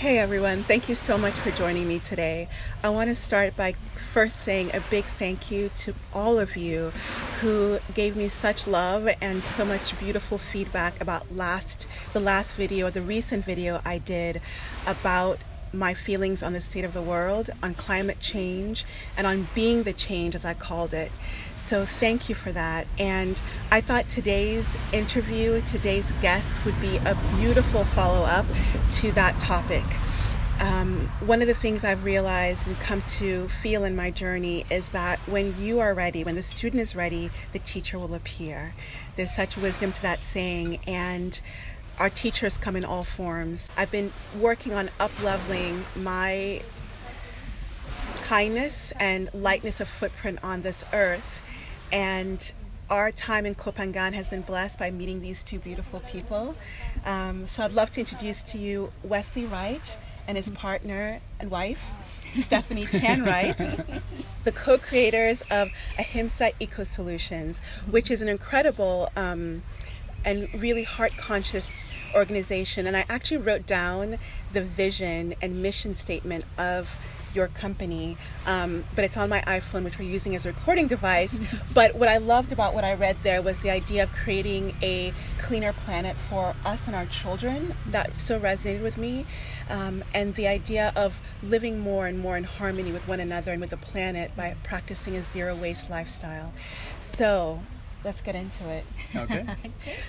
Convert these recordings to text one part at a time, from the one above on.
Hey everyone, thank you so much for joining me today. I want to start by first saying a big thank you to all of you who gave me such love and so much beautiful feedback about the recent video I did about my feelings on the state of the world, on climate change, and on being the change, as I called it. So thank you for that. And I thought today's guest would be a beautiful follow-up to that topic. One of the things I've realized and come to feel in my journey is that when you are ready, when the student is ready, the teacher will appear. There's such wisdom to that saying, and our teachers come in all forms. I've been working on up-leveling my kindness and lightness of footprint on this earth, and our time in Kopangan has been blessed by meeting these two beautiful people. So I'd love to introduce to you Wesley Wright and his partner and wife, Stefani Wright, the co-creators of Ahimsa Eco Solutions, which is an incredible and really heart-conscious organization. And I actually wrote down the vision and mission statement of your company, but it's on my iPhone, which we're using as a recording device. But what I loved about what I read there was the idea of creating a cleaner planet for us and our children. That so resonated with me, and the idea of living more and more in harmony with one another and with the planet by practicing a zero-waste lifestyle. So let's get into it. Okay.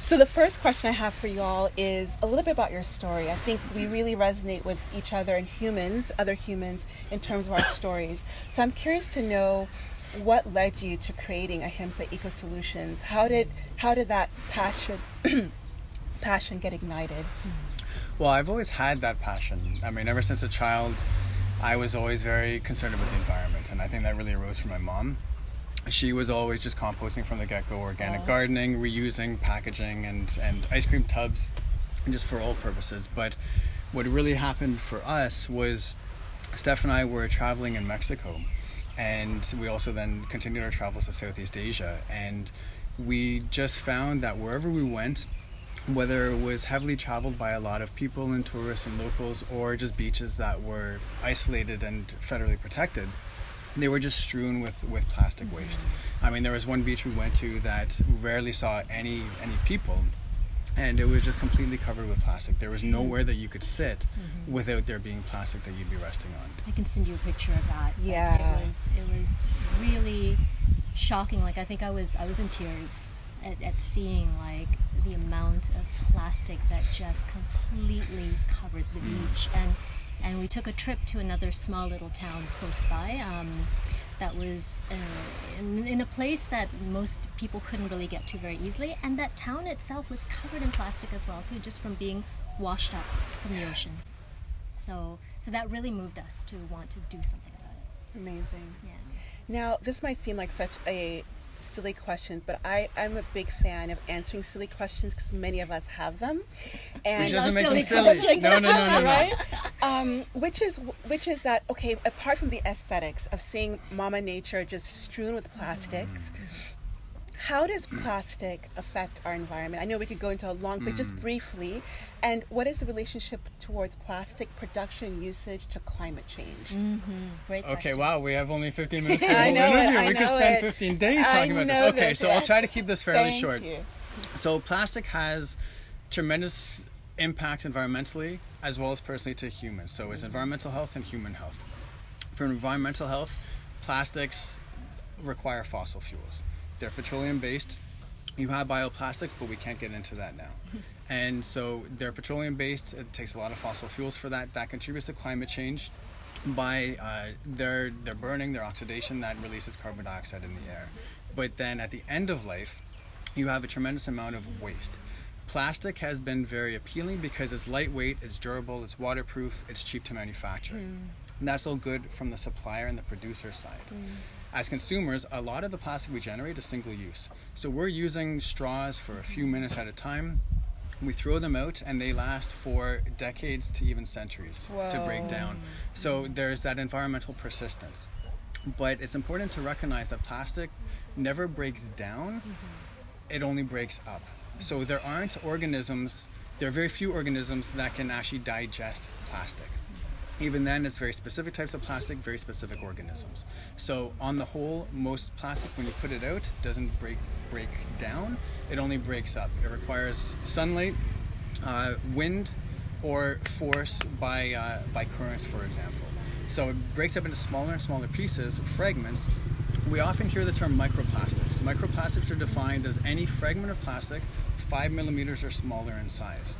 So the first question I have for you all is a little bit about your story. I think we really resonate with each other and other humans, in terms of our stories. So I'm curious to know what led you to creating Ahimsa Eco Solutions. How did that passion get ignited? Well, I've always had that passion. I mean, ever since a child, I was always very concerned about the environment, and I think that really arose from my mom. She was always just composting from the get-go, organic gardening, reusing packaging and ice cream tubs, just for all purposes. But what really happened for us was Steph and I were traveling in Mexico, and we also then continued our travels to Southeast Asia. And we just found that wherever we went, whether it was heavily traveled by a lot of people and tourists and locals, or just beaches that were isolated and federally protected, they were just strewn with plastic waste. I mean, there was one beach we went to that rarely saw any people, and it was just completely covered with plastic. There was nowhere that you could sit without there being plastic that you'd be resting on. I can send you a picture of that. Yeah. It was really shocking. Like, I think I was in tears at seeing like the amount of plastic that just completely covered the beach. And we took a trip to another small little town close by that was in a place that most people couldn't really get to very easily. And that town itself was covered in plastic as well, too, just from being washed up from the ocean. So that really moved us to want to do something about it. Amazing. Yeah. Now, this might seem like such a silly question, but I'm a big fan of answering silly questions because many of us have them. And which doesn't make them silly. No. Right? Which is that, okay, apart from the aesthetics of seeing Mama Nature just strewn with plastics, how does plastic affect our environment? I know we could go into a long, but just briefly. And what is the relationship towards plastic production and usage to climate change? Great Okay, question. wow, we have only 15 minutes for the I whole know interview. it, We could spend 15 days talking about this. Okay, so I'll try to keep this fairly short. Thank you. So plastic has tremendous impact environmentally as well as personally to humans. So it's environmental health and human health. For environmental health, plastics require fossil fuels. They're petroleum based. You have bioplastics, but we can't get into that now. And so they're petroleum based. It takes a lot of fossil fuels for that. That contributes to climate change by their burning, their oxidation that releases carbon dioxide in the air. But then at the end of life, you have a tremendous amount of waste. Plastic has been very appealing because it's lightweight, it's durable, it's waterproof, it's cheap to manufacture. And that's all good from the supplier and the producer side. As consumers, a lot of the plastic we generate is single use. So we're using straws for a few minutes at a time. We throw them out and they last for decades to even centuries to break down. So there's that environmental persistence. But it's important to recognize that plastic never breaks down, it only breaks up. So there are very few organisms that can actually digest plastic. Even then, it's very specific types of plastic, very specific organisms. So on the whole, most plastic, when you put it out, doesn't break down. It only breaks up. It requires sunlight, wind, or force by currents, for example. So it breaks up into smaller and smaller pieces, fragments. We often hear the term microplastics. Microplastics are defined as any fragment of plastic 5 millimeters or smaller in size.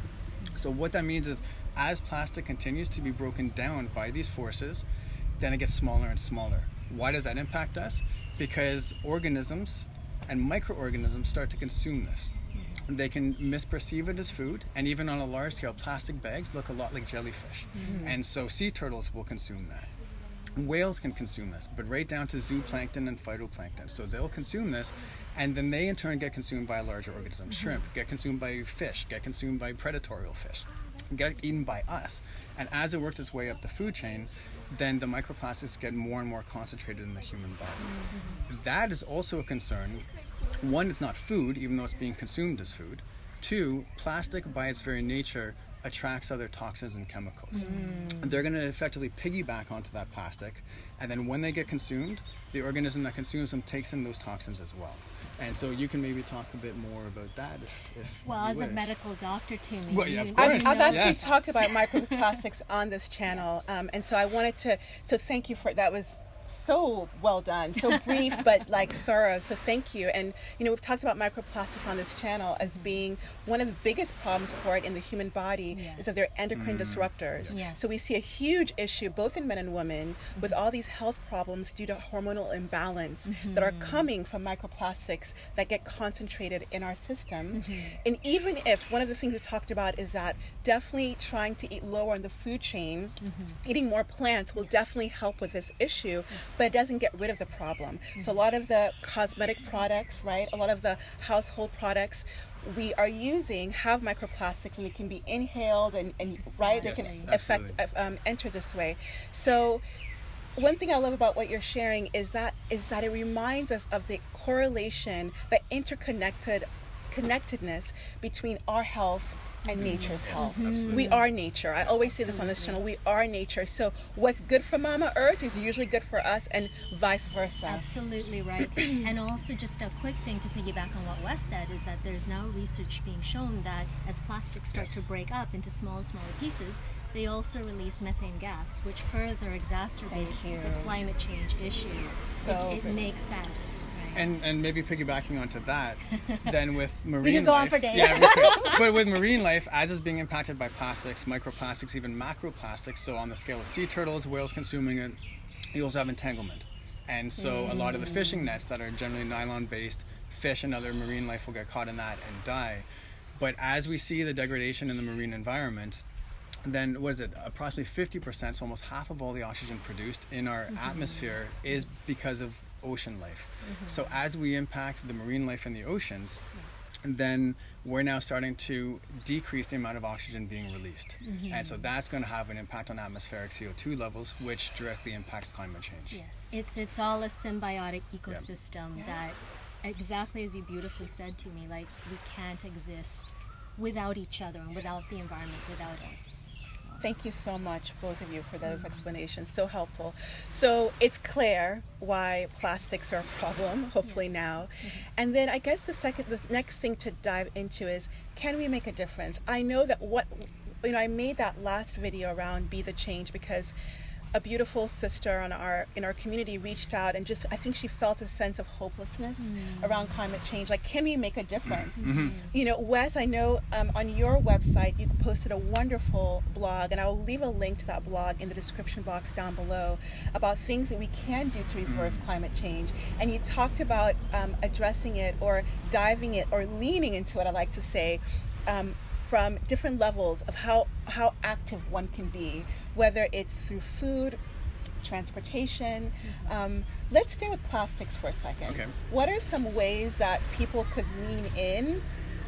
So what that means is, as plastic continues to be broken down by these forces, then it gets smaller and smaller. Why does that impact us? Because organisms and microorganisms start to consume this. They can misperceive it as food, and even on a large scale, plastic bags look a lot like jellyfish. And so sea turtles will consume that. Whales can consume this, but right down to zooplankton and phytoplankton. So they'll consume this, and then they in turn get consumed by larger organisms. Shrimp get consumed by fish, get consumed by predatory fish, get eaten by us. And as it works its way up the food chain, then the microplastics get more and more concentrated in the human body. That is also a concern. One, it's not food, even though it's being consumed as food. Two, plastic by its very nature attracts other toxins and chemicals. They're going to effectively piggyback onto that plastic, and then when they get consumed, the organism that consumes them takes in those toxins as well. And so you can maybe talk a bit more about that if well, as wish. a medical doctor, Tumi. Well, yeah, of course. I've actually Yes. talked about microplastics on this channel, and so I wanted to, so thank you for, that was so well done, so brief but like thorough, so thank you. And you know, we've talked about microplastics on this channel as being one of the biggest problems for it in the human body. Is that they're endocrine disruptors. So we see a huge issue both in men and women with all these health problems due to hormonal imbalance that are coming from microplastics that get concentrated in our system. And even if one of the things we talked about is that definitely trying to eat lower in the food chain, eating more plants will definitely help with this issue, but it doesn't get rid of the problem. So a lot of the cosmetic products, right, a lot of the household products we are using have microplastics, and it can be inhaled and right, they can enter this way. So one thing I love about what you're sharing is that it reminds us of the correlation, the connectedness between our health and nature's health. We are nature. I always say this on this channel. We are nature. So what's good for Mama Earth is usually good for us, and vice versa. Absolutely right. And also, just a quick thing to piggyback on what Wes said is that there's now research being shown that as plastics start to break up into smaller and smaller pieces, they also release methane gas, which further exacerbates the climate change issue. So it makes sense. And maybe piggybacking onto that, then with marine life. We could go on for days. Yeah, we could. But with marine life, as it's being impacted by plastics, microplastics, even macroplastics, so on the scale of sea turtles, whales consuming it, you also have entanglement. And so a lot of the fishing nets that are generally nylon-based, fish and other marine life will get caught in that and die. But as we see the degradation in the marine environment, then what is it, approximately 50%, so almost half of all the oxygen produced in our atmosphere is because of ocean life. So as we impact the marine life in the oceans, then we're now starting to decrease the amount of oxygen being released. And so that's going to have an impact on atmospheric CO2 levels, which directly impacts climate change. It's all a symbiotic ecosystem that, exactly as you beautifully said to me, like we can't exist without each other and without the environment, without us. Thank you so much, both of you, for those explanations. So helpful. So it's clear why plastics are a problem, hopefully now. And then I guess the next thing to dive into is, can we make a difference? I know that I made that last video around Be the Change because a beautiful sister in our community reached out and just, I think she felt a sense of hopelessness around climate change. Like, can we make a difference? You know, Wes, I know on your website you posted a wonderful blog, and I will leave a link to that blog in the description box down below about things that we can do to reverse climate change. And you talked about addressing it or diving it or leaning into it, I like to say, from different levels of how active one can be, whether it's through food, transportation. Let's stay with plastics for a second. Okay. What are some ways that people could lean in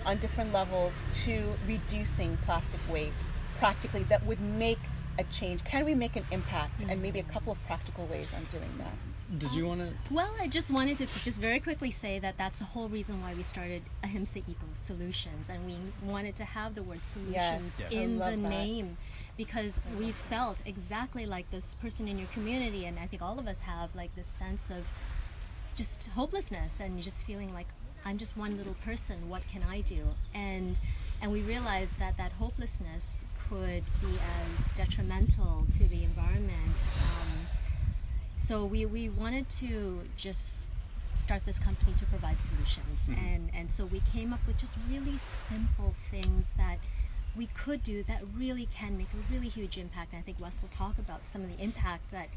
on different levels to reducing plastic waste practically that would make a change? Can we make an impact? And maybe a couple of practical ways on doing that. Did you want to? Well, I just wanted to just very quickly say that that's the whole reason why we started Ahimsa Eco Solutions, and we wanted to have the word solutions Yes. in the name, because we felt exactly like this person in your community, and I think all of us have like this sense of just hopelessness and just feeling like, I'm just one little person, what can I do? And we realized that that hopelessness could be as detrimental to the environment. So we wanted to just start this company to provide solutions. And so we came up with just really simple things that we could do that really can make a really huge impact. And I think Wes will talk about some of the impact that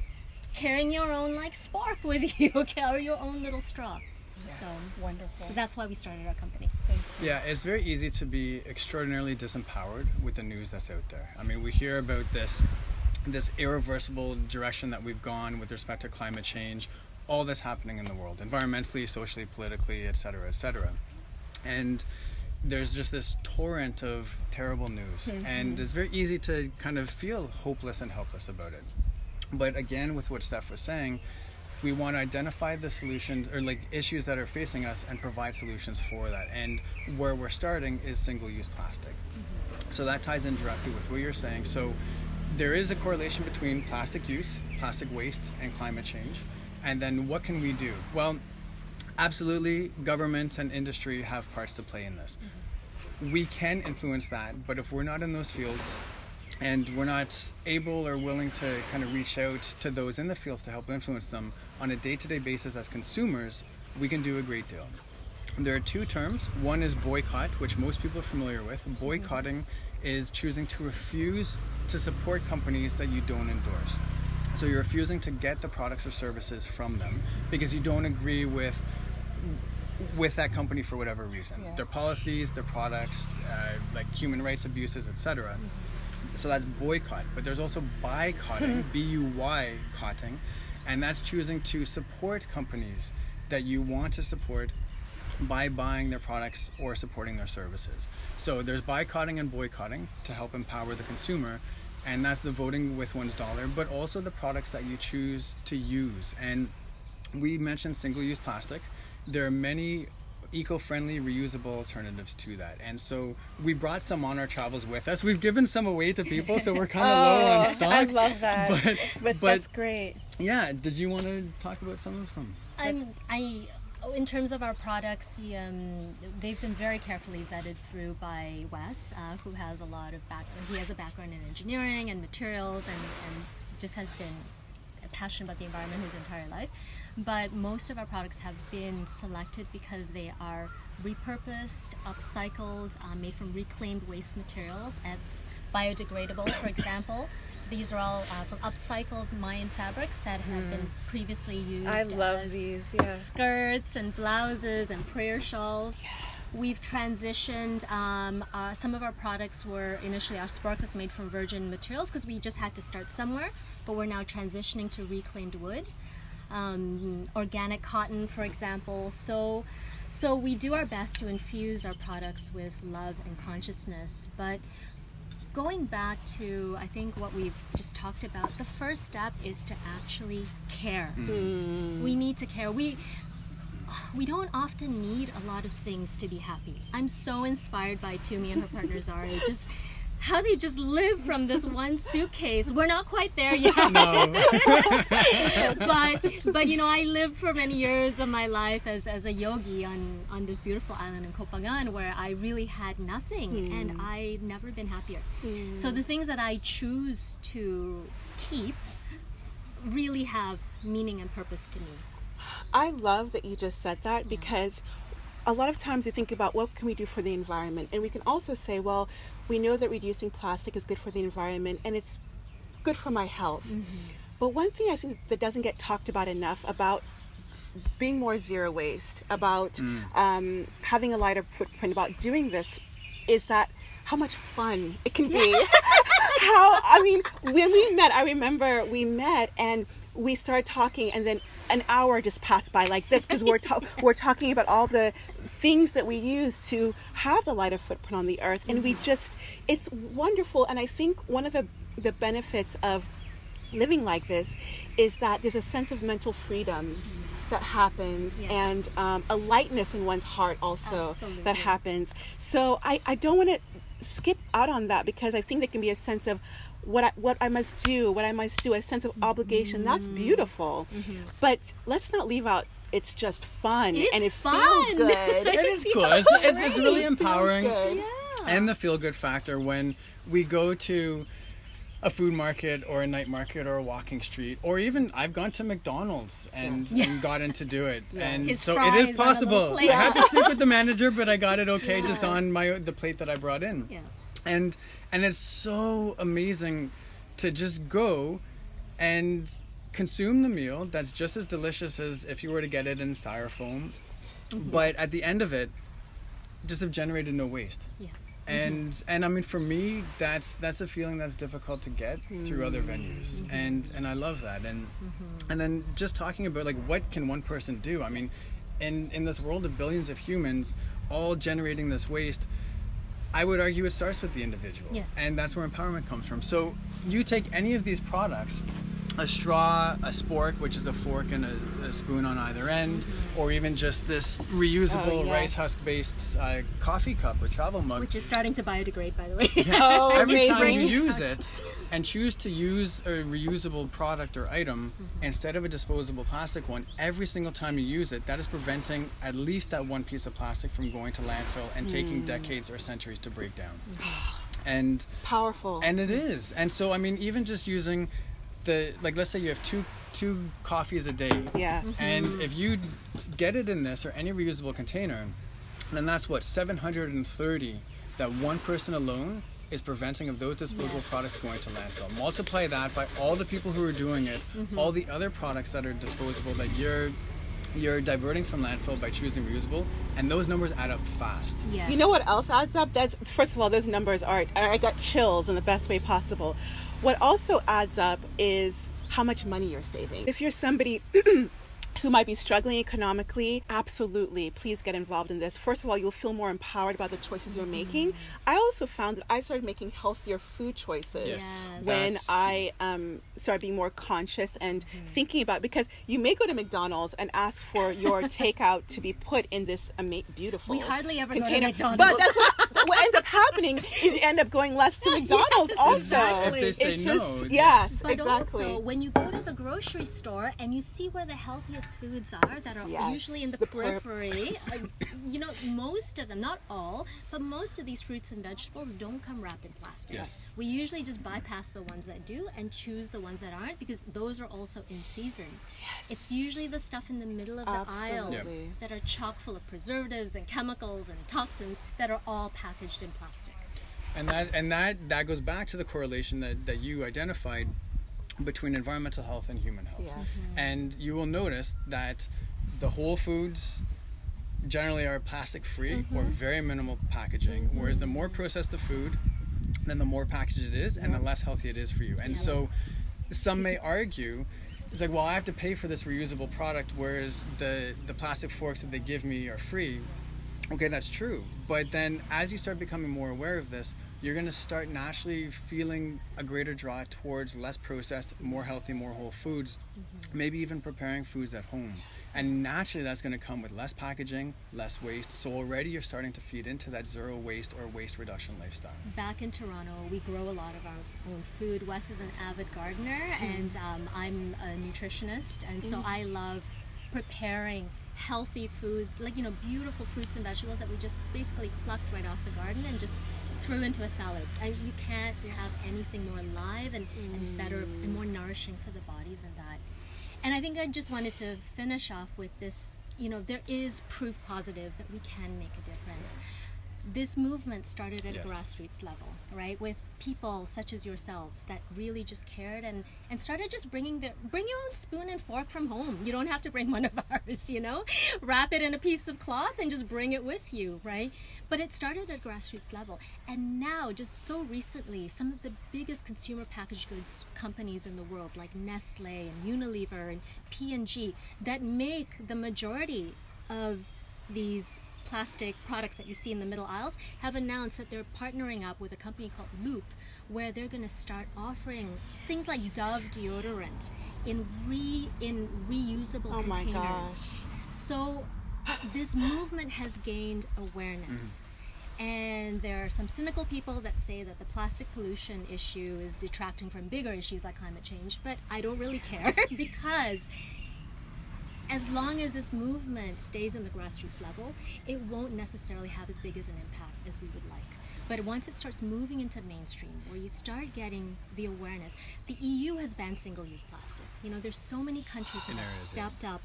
carrying your own like spark with you, carry your own little straw. Yes. So Wonderful. So that's why we started our company. Thank you. Yeah, it's very easy to be extraordinarily disempowered with the news that's out there. I mean, we hear about this irreversible direction that we've gone with respect to climate change, all that's happening in the world, environmentally, socially, politically, et cetera, et cetera. And there's just this torrent of terrible news. And it's very easy to kind of feel hopeless and helpless about it. But again, with what Steph was saying, we want to identify the solutions or like issues that are facing us and provide solutions for that. And where we're starting is single-use plastic. So that ties in directly with what you're saying. So there is a correlation between plastic use, plastic waste, and climate change. And then what can we do? Well, absolutely, government and industry have parts to play in this. We can influence that, but if we're not in those fields and we're not able or willing to kind of reach out to those in the fields to help influence them on a day-to-day basis as consumers, we can do a great deal. There are two terms. One is boycott, which most people are familiar with. Boycotting is choosing to refuse to support companies that you don't endorse. So you're refusing to get the products or services from them because you don't agree with that company for whatever reason. Their policies, their products, like human rights abuses, etc. So that's boycott. But there's also buycotting, B-U-Y-cotting, and that's choosing to support companies that you want to support by buying their products or supporting their services. So there's buycotting and boycotting to help empower the consumer, and that's the voting with one's dollar, but also the products that you choose to use. And we mentioned single-use plastic. There are many eco-friendly, reusable alternatives to that. And so we brought some on our travels with us. We've given some away to people, so we're kind of low on stock. I love that. But that's great. Yeah, did you want to talk about some of them? In terms of our products, they've been very carefully vetted through by Wes, who has a lot of he has a background in engineering and materials, and just has been passionate about the environment his entire life. But most of our products have been selected because they are repurposed, upcycled, made from reclaimed waste materials, and biodegradable, for example. These are all from upcycled Mayan fabrics that have been previously used as these, skirts and blouses and prayer shawls. We've transitioned, some of our products were initially, our spark was made from virgin materials because we just had to start somewhere, but we're now transitioning to reclaimed wood, organic cotton, for example. So we do our best to infuse our products with love and consciousness. But going back to, I think, what we've just talked about, the first step is to actually care. We need to care. We don't often need a lot of things to be happy. I'm so inspired by Tumi and her partner Zari. Just how they just live from this one suitcase. We're not quite there yet. No. but you know, I lived for many years of my life as a yogi on this beautiful island in Koh Phangan, where I really had nothing, and I've never been happier. So the things that I choose to keep really have meaning and purpose to me. I love that you just said that, because a lot of times we think about what can we do for the environment, and we can also say, well, we know that reducing plastic is good for the environment and it's good for my health. But one thing I think that doesn't get talked about enough about being more zero waste, about having a lighter footprint, about doing this, is that how much fun it can be. When we met, I remember we met and we started talking, and then an hour just passed by like this, because we're talking about all the things that we use to have the lighter footprint on the earth, and it's wonderful. And I think one of the benefits of living like this is that there's a sense of mental freedom that happens, and a lightness in one's heart also that happens. So I don't want to skip out on that, because I think there can be a sense of what I must do, a sense of obligation. That's beautiful. But let's not leave out it's just fun, and it feels good. It is good. It's really empowering. And the feel-good factor when we go to a food market or a night market or a walking street, or even I've gone to McDonald's and gotten to do it. And His so it is possible. I had to speak with the manager, but I got it okay just on the plate that I brought in. And it's so amazing to just go and consume the meal that's just as delicious as if you were to get it in styrofoam. But at the end of it, just have generated no waste. And I mean, for me, that's a feeling that's difficult to get through other venues, and I love that. And then just talking about like what can one person do? I mean, in this world of billions of humans all generating this waste, I would argue it starts with the individual, and that's where empowerment comes from. So you take any of these products, a straw, a spork, which is a fork and a spoon on either end, or even just this reusable rice husk based coffee cup or travel mug, which is starting to biodegrade, by the way. Every time you use it and choose to use a reusable product or item instead of a disposable plastic one, every single time you use it, that is preventing at least that one piece of plastic from going to landfill and taking decades or centuries to break down. And powerful. And it is. And so I mean, even just using let's say you have two coffees a day, and if you get it in this or any reusable container, then that's what 730 that one person alone is preventing of those disposable products going to landfill. Multiply that by all the people who are doing it, all the other products that are disposable that you're diverting from landfill by choosing reusable, and those numbers add up fast. You know what else adds up? That's, first of all, those numbers I got chills in the best way possible. What also adds up is how much money you're saving. If you're somebody who might be struggling economically, absolutely, please get involved in this. First of all, you'll feel more empowered about the choices you're making. I also found that I started making healthier food choices when I started being more conscious and thinking about, because you may go to McDonald's and ask for your takeout to be put in this beautiful We hardly ever container. go to McDonald's. But that's what ends up happening is you end up going less to McDonald's also. If they say no. But also, when you go to the grocery store and you see where the healthiest foods are that are usually in the periphery, you know, most of them, not all, but most of these fruits and vegetables don't come wrapped in plastic. We usually just bypass the ones that do and choose the ones that aren't, because those are also in season. It's usually the stuff in the middle of the aisles that are chock full of preservatives and chemicals and toxins that are all packaged in plastic. And that goes back to the correlation that you identified between environmental health and human health. And you will notice that the whole foods generally are plastic free or very minimal packaging, whereas the more processed the food, then the more packaged it is and the less healthy it is for you. And so some may argue, it's like, well, I have to pay for this reusable product, whereas the plastic forks that they give me are free. Okay, that's true. But then as you start becoming more aware of this, you're going to start naturally feeling a greater draw towards less processed, more healthy, more whole foods, maybe even preparing foods at home. And naturally that's going to come with less packaging, less waste. So already you're starting to feed into that zero waste or waste reduction lifestyle. Back in Toronto, we grow a lot of our own food. Wes is an avid gardener, and I'm a nutritionist, and so I love preparing healthy food, like, you know, beautiful fruits and vegetables that we just basically plucked right off the garden and just threw into a salad. You can't have anything more alive and better and more nourishing for the body than that. And I think I just wanted to finish off with this, you know, there is proof positive that we can make a difference. This movement started at a grassroots level, right? With people such as yourselves that really just cared and started just bring your own spoon and fork from home. You don't have to bring one of ours, you know? Wrap it in a piece of cloth and just bring it with you, right? But it started at grassroots level. And now, just so recently, some of the biggest consumer packaged goods companies in the world, like Nestle and Unilever and P&G, that make the majority of these plastic products that you see in the middle aisles have announced that they're partnering up with a company called Loop, where they're going to start offering things like Dove deodorant in reusable containers. Gosh. So this movement has gained awareness. And there are some cynical people that say that the plastic pollution issue is detracting from bigger issues like climate change, but I don't really care because as long as this movement stays in the grassroots level, it won't necessarily have as big as an impact as we would like. But once it starts moving into mainstream, where you start getting the awareness, the EU has banned single-use plastic. You know, there's so many countries that have stepped up,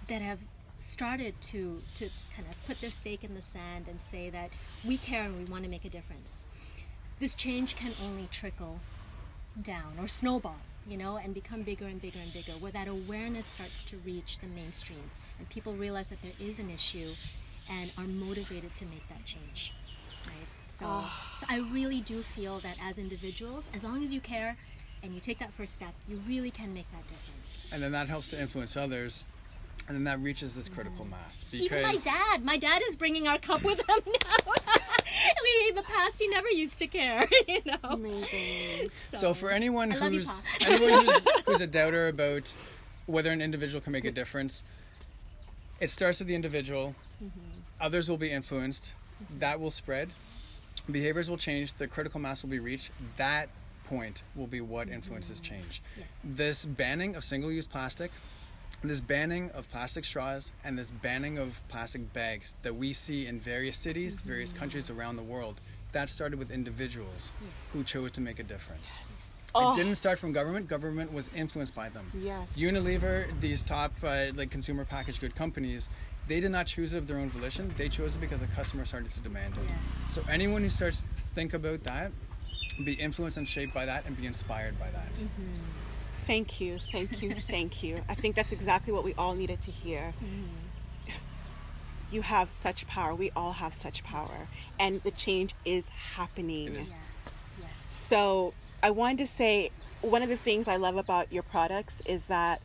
that have started to kind of put their stake in the sand and say that we care and we want to make a difference. This change can only trickle down or snowball, you know, and become bigger and bigger and bigger, where that awareness starts to reach the mainstream and people realize that there is an issue and are motivated to make that change, right? So I really do feel that as individuals, as long as you care and you take that first step, you really can make that difference. And then that helps to influence others. And then that reaches this critical mass. Because even my dad is bringing our cup with him now. In the past, he never used to care, you know. Amazing. So for anyone who's a doubter about whether an individual can make a difference, it starts with the individual. Others will be influenced. That will spread. Behaviors will change. The critical mass will be reached. That point will be what influences change. Yes. This banning of single-use plastic, this banning of plastic straws, and this banning of plastic bags that we see in various cities, various countries around the world, that started with individuals who chose to make a difference. It didn't start from government. Government was influenced by them. Unilever, these top consumer packaged good companies, they did not choose it of their own volition. They chose it because the customer started to demand it. So anyone who starts to think about that, be influenced and shaped by that, and be inspired by that. Thank you, thank you, thank you. I think that's exactly what we all needed to hear. You have such power. We all have such power. And the change is happening. Yes. So I wanted to say, one of the things I love about your products is that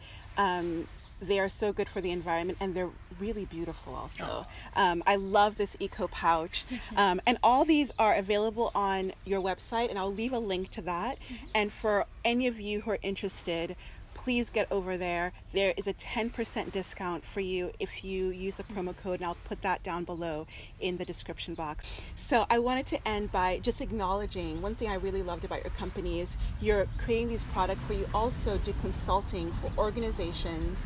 they are so good for the environment, and they're really beautiful also. I love this eco pouch. And all these are available on your website, and I'll leave a link to that. And for any of you who are interested, please get over there. There is a 10% discount for you if you use the promo code, and I'll put that down below in the description box. So I wanted to end by just acknowledging one thing I really loved about your company is you're creating these products, but you also do consulting for organizations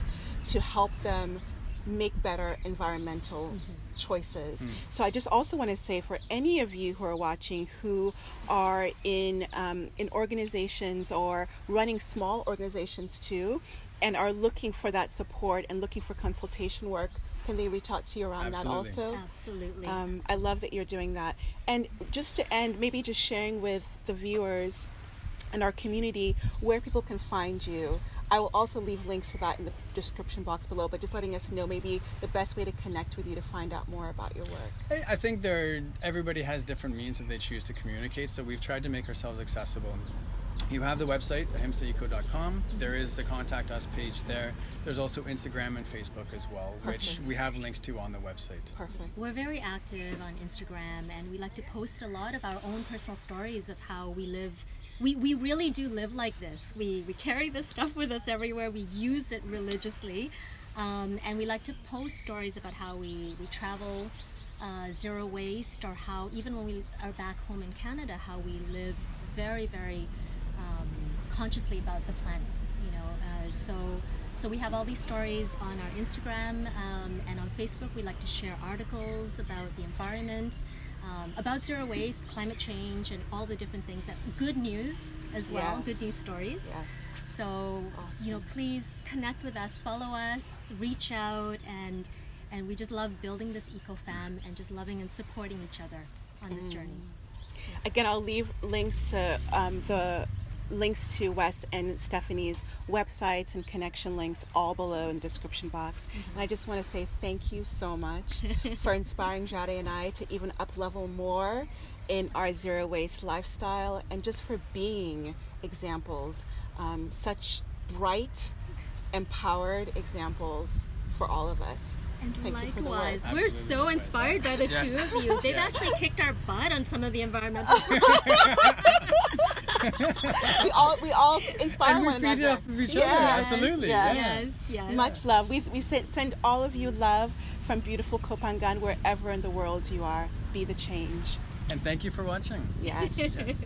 to help them make better environmental choices. So I just also want to say, for any of you who are watching who are in organizations or running small organizations too, and are looking for that support and looking for consultation work, can they reach out to you around that also? Absolutely. I love that you're doing that. And just to end, maybe just sharing with the viewers and our community where people can find you. I will also leave links to that in the description box below, but just letting us know maybe the best way to connect with you to find out more about your work. I think everybody has different means that they choose to communicate, so we've tried to make ourselves accessible. You have the website, ahimsaeco.com. There is a contact us page there. There's also Instagram and Facebook as well, which we have links to on the website. Perfect. We're very active on Instagram, and we like to post a lot of our own personal stories of how we live. We really do live like this. We carry this stuff with us everywhere. We use it religiously. And we like to post stories about how we travel zero waste, or how, even when we are back home in Canada, how we live very, very consciously about the planet. You know, so we have all these stories on our Instagram, and on Facebook we like to share articles about the environment, about zero waste, climate change, and all the different things, that good news as well, good news stories. So, you know, please connect with us, follow us, reach out, and we just love building this eco-fam and just loving and supporting each other on this journey. Again, I'll leave links to Wes and Stefani's websites and connection links all below in the description box. And I just want to say thank you so much for inspiring Jade and I to even up-level more in our zero waste lifestyle, and just for being examples, such bright, empowered examples for all of us. And Thank you for the likewise, work. we're so Absolutely. inspired by the Yes. two of you. They've Yeah. actually kicked our butt on some of the environmental we all inspire And we one feed it another. off of each Yes, other. Absolutely. yes. Yeah. Yes, yes. Much love. We send all of you love from beautiful Kopangan, wherever in the world you are. Be the change. And thank you for watching. Yes. Yes.